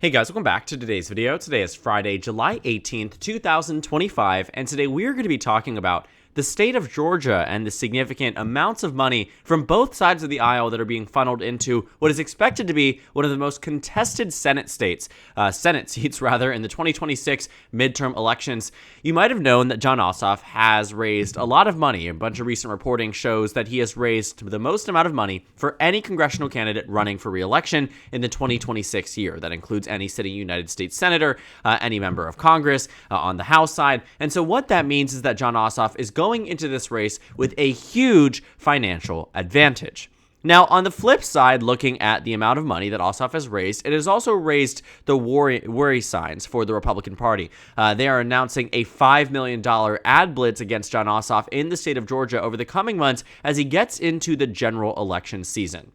Hey guys, welcome back to today's video. Today is Friday, July 18th, 2025, and today we are going to be talking about the state of Georgia and the significant amounts of money from both sides of the aisle that are being funneled into what is expected to be one of the most contested Senate seats in the 2026 midterm elections. You might have known that Jon Ossoff has raised a lot of money. A bunch of recent reporting shows that he has raised the most amount of money for any congressional candidate running for re-election in the 2026 year. That includes any sitting United States senator, any member of Congress on the House side. And so what that means is that Jon Ossoff is going into this race with a huge financial advantage. Now, on the flip side, looking at the amount of money that Ossoff has raised, it has also raised the worry signs for the Republican Party. They are announcing a $5 million ad blitz against Jon Ossoff in the state of Georgia over the coming months as he gets into the general election season.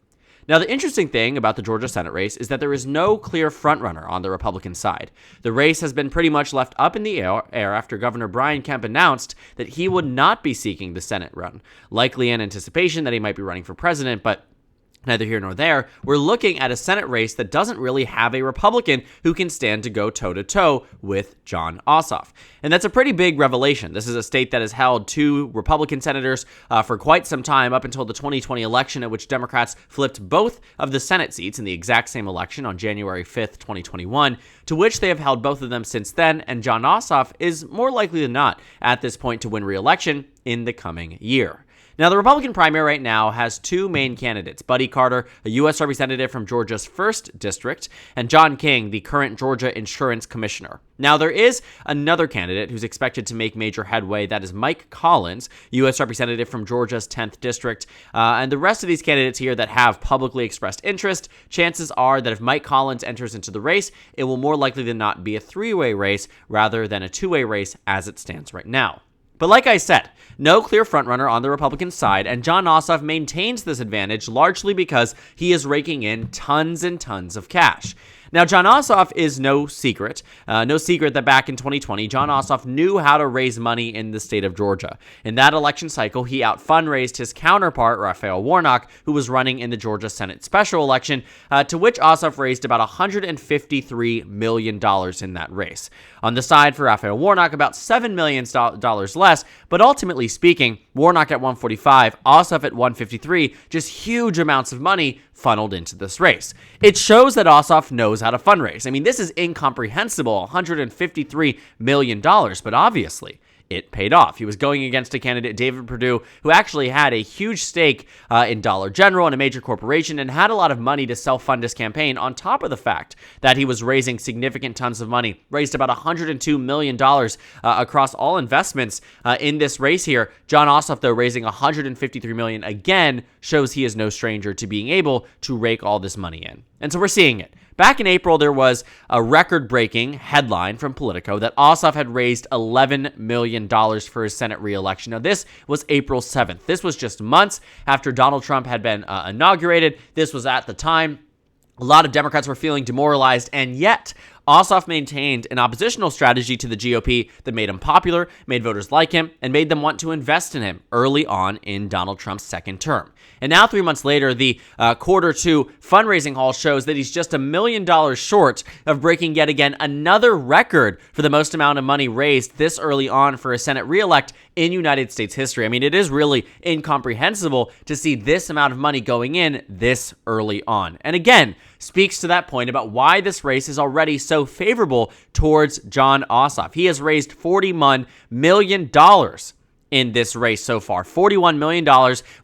Now, the interesting thing about the Georgia Senate race is that there is no clear frontrunner on the Republican side. The race has been pretty much left up in the air after Governor Brian Kemp announced that he would not be seeking the Senate run, likely in anticipation that he might be running for president, but neither here nor there. We're looking at a Senate race that doesn't really have a Republican who can stand to go toe-to-toe with Jon Ossoff. And that's a pretty big revelation. This is a state that has held two Republican senators for quite some time, up until the 2020 election, at which Democrats flipped both of the Senate seats in the exact same election on January 5th, 2021, to which they have held both of them since then, and Jon Ossoff is more likely than not at this point to win re-election in the coming year. Now, the Republican primary right now has two main candidates, Buddy Carter, a U.S. representative from Georgia's 1st District, and John King, the current Georgia Insurance Commissioner. Now, there is another candidate who's expected to make major headway. That is Mike Collins, U.S. representative from Georgia's 10th District. And the rest of these candidates here that have publicly expressed interest, chances are that if Mike Collins enters into the race, it will more likely than not be a three-way race rather than a two-way race as it stands right now. But like I said, no clear frontrunner on the Republican side, and Jon Ossoff maintains this advantage largely because he is raking in tons and tons of cash. Now, Jon Ossoff is no secret that back in 2020, Jon Ossoff knew how to raise money in the state of Georgia. In that election cycle, he out-fundraised his counterpart, Raphael Warnock, who was running in the Georgia Senate special election, to which Ossoff raised about $153 million in that race. On the side for Raphael Warnock, about $7 million less, but ultimately speaking, Warnock at 145, Ossoff at 153, just huge amounts of money funneled into this race. It shows that Ossoff knows how to fundraise. I mean, this is incomprehensible, $153 million, but obviously it paid off. He was going against a candidate, David Perdue, who actually had a huge stake in Dollar General and a major corporation and had a lot of money to self-fund his campaign, on top of the fact that he was raising significant tons of money, raised about $102 million across all investments in this race here. Jon Ossoff, though, raising $153 million again shows he is no stranger to being able to rake all this money in. And so we're seeing it. Back in April, there was a record-breaking headline from Politico that Ossoff had raised $11 million for his Senate re-election. Now, this was April 7th. This was just months after Donald Trump had been inaugurated. This was at the time a lot of Democrats were feeling demoralized, and yet Ossoff maintained an oppositional strategy to the GOP that made him popular, made voters like him, and made them want to invest in him early on in Donald Trump's second term. And now, 3 months later, the quarter two fundraising haul shows that he's just $1 million short of breaking yet again another record for the most amount of money raised this early on for a Senate reelect in United States history. I mean, it is really incomprehensible to see this amount of money going in this early on. And again, speaks to that point about why this race is already so favorable towards Jon Ossoff. He has raised $41 million in this race so far. $41 million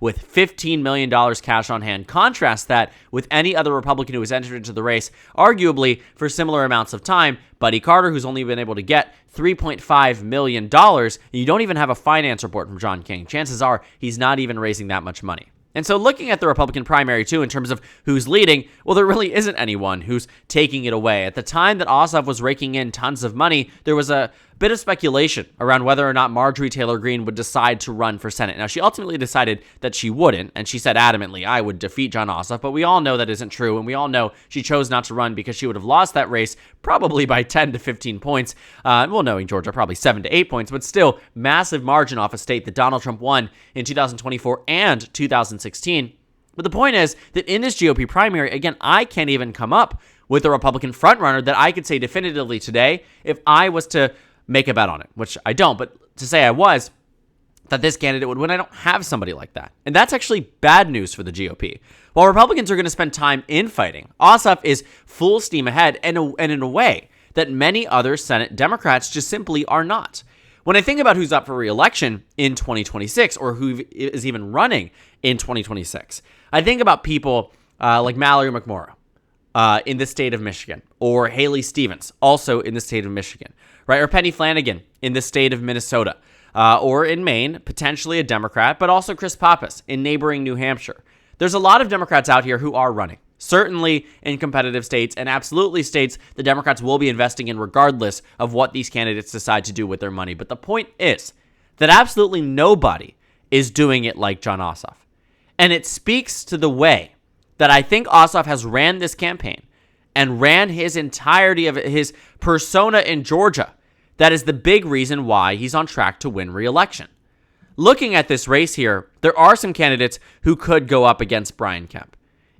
with $15 million cash on hand. Contrast that with any other Republican who has entered into the race, arguably for similar amounts of time. Buddy Carter, who's only been able to get $3.5 million. You don't even have a finance report from John King. Chances are he's not even raising that much money. And so looking at the Republican primary, too, in terms of who's leading, well, there really isn't anyone who's taking it away. At the time that Ossoff was raking in tons of money, there was a bit of speculation around whether or not Marjorie Taylor Greene would decide to run for Senate. Now, she ultimately decided that she wouldn't, and she said adamantly, I would defeat Jon Ossoff, but we all know that isn't true, and we all know she chose not to run because she would have lost that race probably by 10 to 15 points. Well, knowing Georgia, probably 7 to 8 points, but still massive margin off a state that Donald Trump won in 2024 and 2016. But the point is that in this GOP primary, again, I can't even come up with a Republican frontrunner that I could say definitively today, if I was to make a bet on it, which I don't, but to say I was, that this candidate would win. I don't have somebody like that. And that's actually bad news for the GOP. While Republicans are going to spend time infighting, Ossoff is full steam ahead and in a way that many other Senate Democrats just simply are not. When I think about who's up for re-election in 2026 or who is even running in 2026, I think about people like Mallory McMorrow in the state of Michigan, or Haley Stevens, also in the state of Michigan, right? Or Penny Flanagan in the state of Minnesota, or in Maine, potentially a Democrat, but also Chris Pappas in neighboring New Hampshire. There's a lot of Democrats out here who are running, certainly in competitive states, and absolutely states the Democrats will be investing in regardless of what these candidates decide to do with their money. But the point is that absolutely nobody is doing it like Jon Ossoff. And it speaks to the way that I think Ossoff has ran this campaign and ran his entirety of his persona in Georgia. That is the big reason why he's on track to win re-election. Looking at this race here, there are some candidates who could go up against Brian Kemp.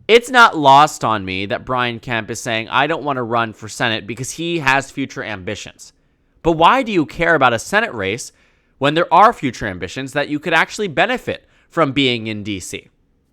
It's not lost on me that Brian Kemp is saying, I don't want to run for Senate because he has future ambitions. But why do you care about a Senate race when there are future ambitions that you could actually benefit from being in D.C.,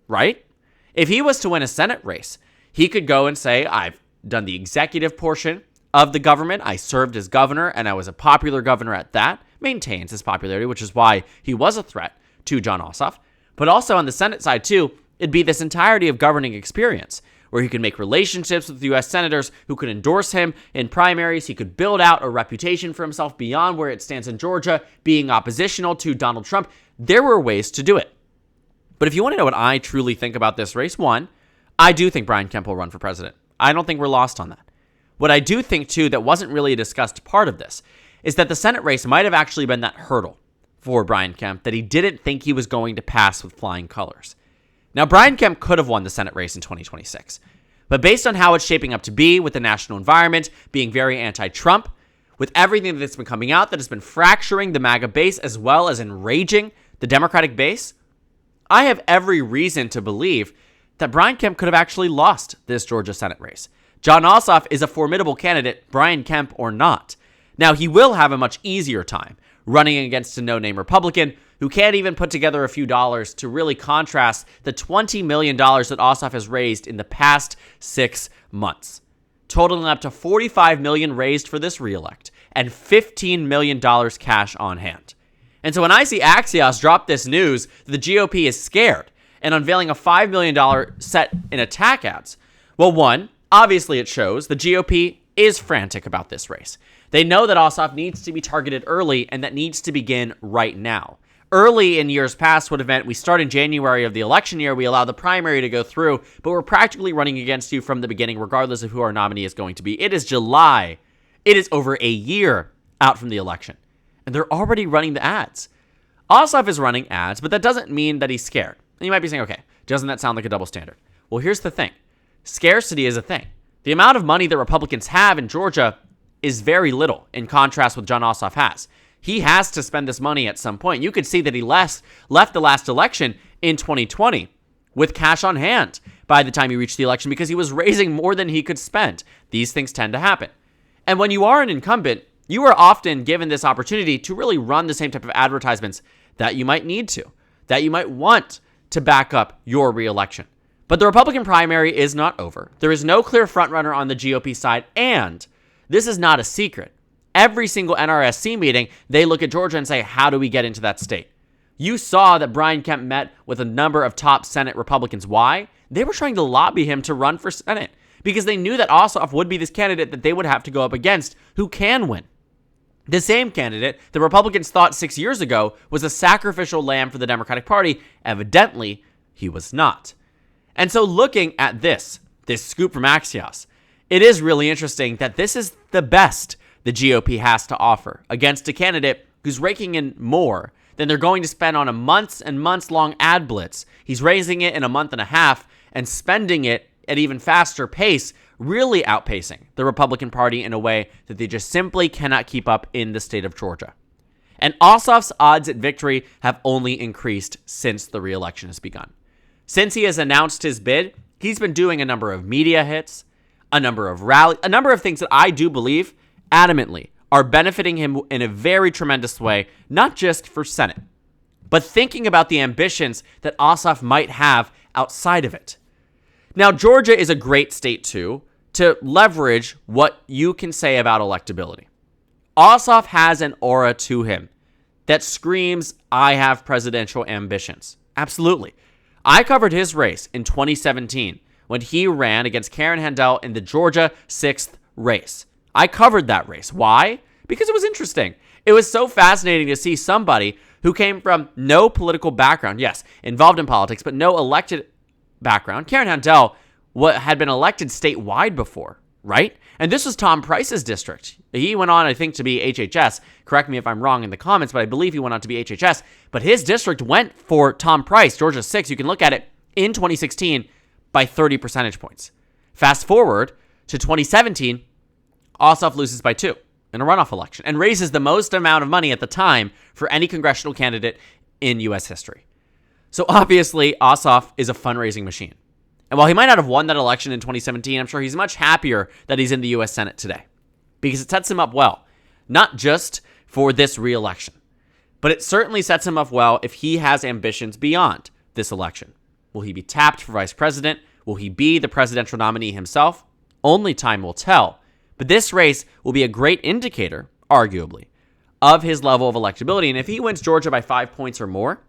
right? If he was to win a Senate race, he could go and say, I've done the executive portion of the government. I served as governor, and I was a popular governor at that. Maintains his popularity, which is why he was a threat to Jon Ossoff. But also on the Senate side, too, it'd be this entirety of governing experience where he could make relationships with U.S. senators who could endorse him in primaries. He could build out a reputation for himself beyond where it stands in Georgia, being oppositional to Donald Trump. There were ways to do it. But if you want to know what I truly think about this race, one, I do think Brian Kemp will run for president. I don't think we're lost on that. What I do think, too, that wasn't really a discussed part of this is that the Senate race might have actually been that hurdle for Brian Kemp that he didn't think he was going to pass with flying colors. Now, Brian Kemp could have won the Senate race in 2026, but based on how it's shaping up to be with the national environment being very anti-Trump, with everything that's been coming out that has been fracturing the MAGA base as well as enraging the Democratic base, I have every reason to believe that Brian Kemp could have actually lost this Georgia Senate race. Jon Ossoff is a formidable candidate, Brian Kemp or not. Now, he will have a much easier time running against a no-name Republican who can't even put together a few dollars to really contrast the $20 million that Ossoff has raised in the past 6 months, totaling up to $45 million raised for this reelect and $15 million cash on hand. And so when I see Axios drop this news, the GOP is scared and unveiling a $5 million set in attack ads. Well, one, obviously it shows the GOP is frantic about this race. They know that Ossoff needs to be targeted early, and that needs to begin right now. Early in years past would have meant we start in January of the election year, we allow the primary to go through, but we're practically running against you from the beginning, regardless of who our nominee is going to be. It is July. It is over a year out from the election, and they're already running the ads. Ossoff is running ads, but that doesn't mean that he's scared. And you might be saying, okay, doesn't that sound like a double standard? Well, here's the thing. Scarcity is a thing. The amount of money that Republicans have in Georgia is very little in contrast with Jon Ossoff has. He has to spend this money at some point. You could see that he left the last election in 2020 with cash on hand by the time he reached the election because he was raising more than he could spend. These things tend to happen. And when you are an incumbent, you are often given this opportunity to really run the same type of advertisements that you might need to, that you might want to back up your reelection. But the Republican primary is not over. There is no clear frontrunner on the GOP side, and this is not a secret. Every single NRSC meeting, they look at Georgia and say, how do we get into that state? You saw that Brian Kemp met with a number of top Senate Republicans. Why? They were trying to lobby him to run for Senate because they knew that Ossoff would be this candidate that they would have to go up against who can win. The same candidate the Republicans thought 6 years ago was a sacrificial lamb for the Democratic Party. Evidently, he was not. And so looking at this scoop from Axios, it is really interesting that this is the best the GOP has to offer against a candidate who's raking in more than they're going to spend on a months and months long ad blitz. He's raising it in a month and a half and spending it at even faster pace, really outpacing the Republican Party in a way that they just simply cannot keep up in the state of Georgia. And Ossoff's odds at victory have only increased since the re-election has begun. Since he has announced his bid, he's been doing a number of media hits. a number of rallies, a number of things that I do believe adamantly are benefiting him in a very tremendous way, not just for Senate, but thinking about the ambitions that Ossoff might have outside of it. Now, Georgia is a great state, too, to leverage what you can say about electability. Ossoff has an aura to him that screams, I have presidential ambitions. Absolutely. I covered his race in 2017 when he ran against Karen Handel in the Georgia 6th race. I covered that race. Why? Because it was interesting. It was so fascinating to see somebody who came from no political background, yes, involved in politics, but no elected background. Karen Handel had been elected statewide before, right? And this was Tom Price's district. He went on, I think, to be HHS. Correct me if I'm wrong in the comments, but I believe he went on to be HHS. But his district went for Tom Price, Georgia 6. You can look at it in 2016 by 30 percentage points. Fast forward to 2017, Ossoff loses by 2 in a runoff election and raises the most amount of money at the time for any congressional candidate in U.S. history. So obviously, Ossoff is a fundraising machine. And while he might not have won that election in 2017, I'm sure he's much happier that he's in the U.S. Senate today because it sets him up well, not just for this re-election, but it certainly sets him up well if he has ambitions beyond this election. Will he be tapped for vice president? Will he be the presidential nominee himself? Only time will tell. But this race will be a great indicator, arguably, of his level of electability. And if he wins Georgia by 5 points or more,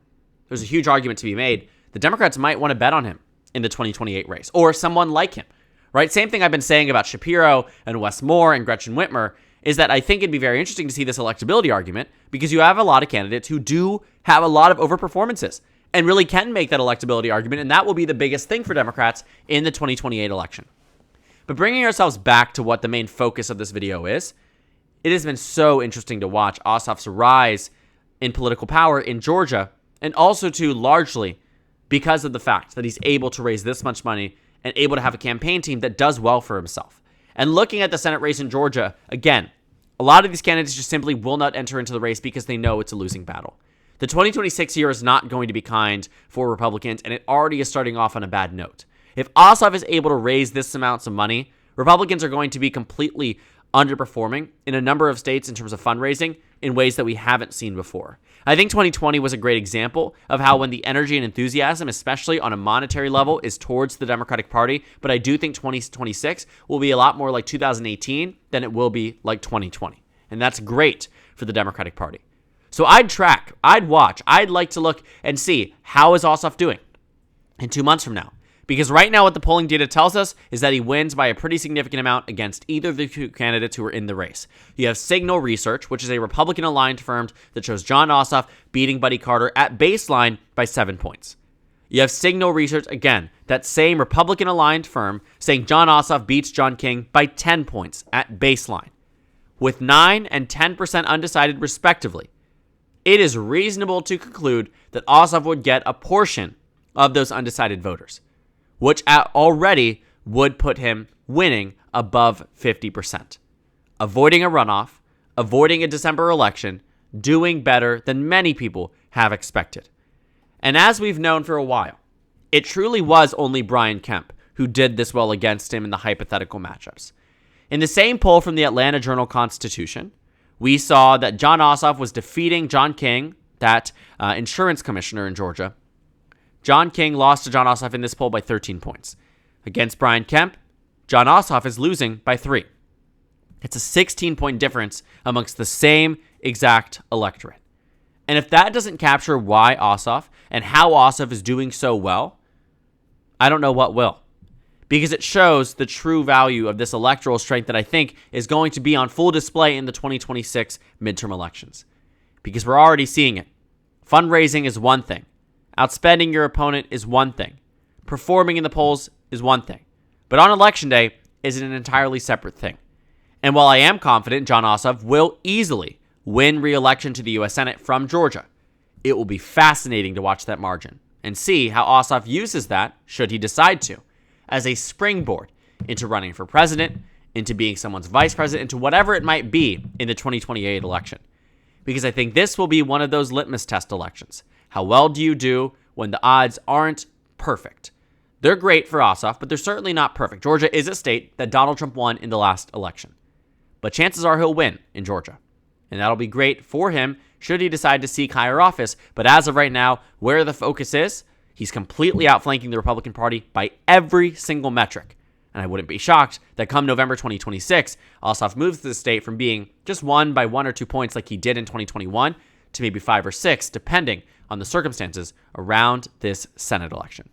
there's a huge argument to be made. The Democrats might want to bet on him in the 2028 race, or someone like him, right? Same thing I've been saying about Shapiro and Wes Moore and Gretchen Whitmer is that I think it'd be very interesting to see this electability argument because you have a lot of candidates who do have a lot of overperformances and really can make that electability argument, and that will be the biggest thing for Democrats in the 2028 election. But bringing ourselves back to what the main focus of this video is, it has been so interesting to watch Ossoff's rise in political power in Georgia, and also to largely because of the fact that he's able to raise this much money and able to have a campaign team that does well for himself. And looking at the Senate race in Georgia, again, a lot of these candidates just simply will not enter into the race because they know it's a losing battle. The 2026 year is not going to be kind for Republicans, and it already is starting off on a bad note. If Ossoff is able to raise this amounts of money, Republicans are going to be completely underperforming in a number of states in terms of fundraising in ways that we haven't seen before. I think 2020 was a great example of how when the energy and enthusiasm, especially on a monetary level, is towards the Democratic Party, but I do think 2026 will be a lot more like 2018 than it will be like 2020. And that's great for the Democratic Party. So I'd track, I'd watch, I'd like to look and see how is Ossoff doing in 2 months from now. Because right now what the polling data tells us is that he wins by a pretty significant amount against either of the two candidates who are in the race. You have Signal Research, which is a Republican-aligned firm that shows Jon Ossoff beating Buddy Carter at baseline by 7 points. You have Signal Research, again, that same Republican-aligned firm, saying Jon Ossoff beats John King by 10 points at baseline. With 9 and 10% undecided respectively, it is reasonable to conclude that Ossoff would get a portion of those undecided voters, which already would put him winning above 50%. Avoiding a runoff, avoiding a December election, doing better than many people have expected. And as we've known for a while, it truly was only Brian Kemp who did this well against him in the hypothetical matchups. In the same poll from the Atlanta Journal-Constitution, we saw that Jon Ossoff was defeating John King, that insurance commissioner in Georgia. John King lost to Jon Ossoff in this poll by 13 points. Against Brian Kemp, Jon Ossoff is losing by 3. It's a 16-point difference amongst the same exact electorate. And if that doesn't capture why Ossoff and how Ossoff is doing so well, I don't know what will. Because it shows the true value of this electoral strength that I think is going to be on full display in the 2026 midterm elections. Because we're already seeing it. Fundraising is one thing. Outspending your opponent is one thing. Performing in the polls is one thing. But on election day is an entirely separate thing. And while I am confident Jon Ossoff will easily win re-election to the U.S. Senate from Georgia, it will be fascinating to watch that margin and see how Ossoff uses that, should he decide to, as a springboard into running for president, into being someone's vice president, into whatever it might be in the 2028 election. Because I think this will be one of those litmus test elections. How well do you do when the odds aren't perfect? They're great for Ossoff, but they're certainly not perfect. Georgia is a state that Donald Trump won in the last election. But chances are he'll win in Georgia. And that'll be great for him should he decide to seek higher office. But as of right now, where the focus is, he's completely outflanking the Republican Party by every single metric. And I wouldn't be shocked that come November 2026, Ossoff moves the state from being just won by 1 or 2 points like he did in 2021 to maybe 5 or 6, depending on the circumstances around this Senate election.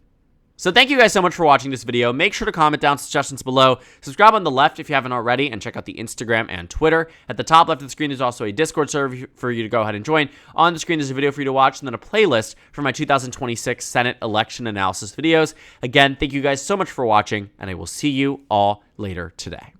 So thank you guys so much for watching this video. Make sure to comment down suggestions below. Subscribe on the left if you haven't already, and check out the Instagram and Twitter. At the top left of the screen, there's also a Discord server for you to go ahead and join. On the screen, there's a video for you to watch, and then a playlist for my 2026 Senate election analysis videos. Again, thank you guys so much for watching, and I will see you all later today.